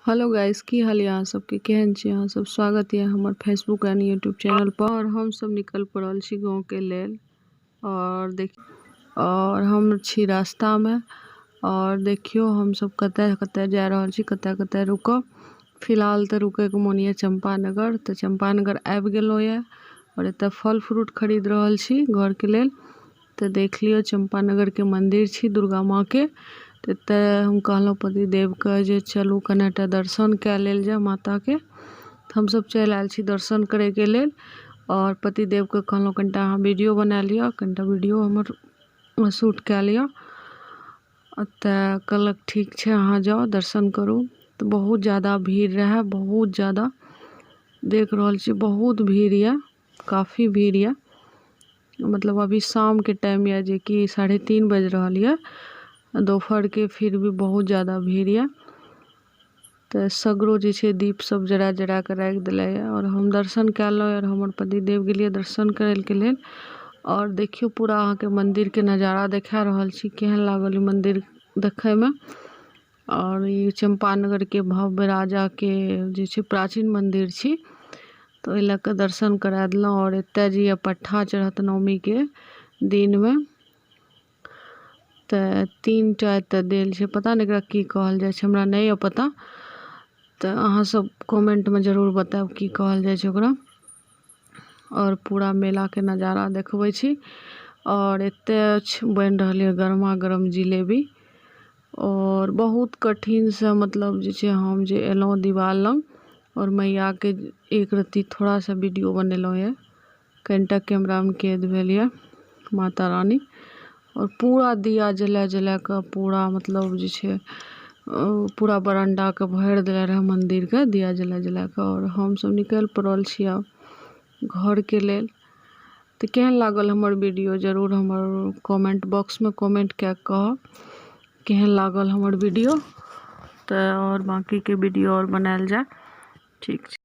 Hello guys, की हाल अहाँ सबके? केहन छी अहाँ सब? स्वागत है हमार फेसबुक एंड यूट्यूब चैनल पर। और हम सब निकल पड़ल छी गाँव के लेल। और हम छी रास्ता में। और देखियो हम सब कतय कतय जा रहल छी, कतय कतय रुकब। फिलहाल तो रुके के मन ये चंपानगर, तो चंपानगर आबि गेलहुँ ये। और एतय फल फ्रूट खरीद रहल छी घर के लेल। तो देख लियो चंपानगर के मंदिर छी दुर्गा माँ के। तो हम कहलहुँ पतिदेव के जे चलू कनेटा दर्शन कए लेल जाय माता के। तो हम सब चलि आयल छी दर्शन करे के लेल। और पतिदेव के कहलहुँ कनिटा अहाँ वीडियो बना लिअ, कनिटा वीडियो हमर शूट कए लिअ। तऽ कहलक ठीक छै, अहाँ जाओ दर्शन करू। तो बहुत ज़्यादा भीड़ रहे, बहुत ज़्यादा देख रहल छी, बहुत भीड़ है, काफ़ी भीड़ है। मतलब अभी शाम के टाइम है, जे कि 3:30 बज रहल है दोपहर के, फिर भी बहुत ज़्यादा भीड़ है। तो सगरो जे छै दीप सब जरा जरा के राख दिले है। और हम दर्शन कैलहुँ और हमर पतिदेव गेलिए दर्शन करे के लेल। और देखियो पूरा अहाँ के मंदिर के नज़ारा देखा रहल छी, केहन लागल मंदिर देखे में। और ये चंपानगर के भव्य राजा के जे छै प्राचीन मंदिर छी, तो एहि लऽ दर्शन करा दिलहुँ। और एतय जे पट्ठा चढ़त नवमी के दिन में, तो 3टा एतय देल छै, पता नहीं एकरा की कहल जाय छै, हमरा नहीं पता। तो अहाँ सब कमेंट में जरूर बताएब की कहल जाय छै ओकरा। और पूरा मेला के नज़ारा देखबै छी। और एतय बन रहल है गरमा गरम जिलेबी। और बहुत कठिन से मतलब जे छै हम जे एलहुँ दीवाल लंग। और मैया के एक रत्ती थोड़ा सा वीडियो बनेलहुँ है, कनिटा कैमरा में कैद भेल है माता रानी। और पूरा दिया जला जला के पूरा मतलब जे छै पूरा बरंडा के भर दिले रहे मंदिर के दिया जला जला के। और हम सब निकल पड़ल छी अब घर के लेल। तो केहन लागल हमर वीडियो जरूर हमर कमेंट बॉक्स में कमेंट क्या कहब केहन लागल हमर वीडियो। तो और बाकी के वीडियो और बनायल जाए। ठीक छै।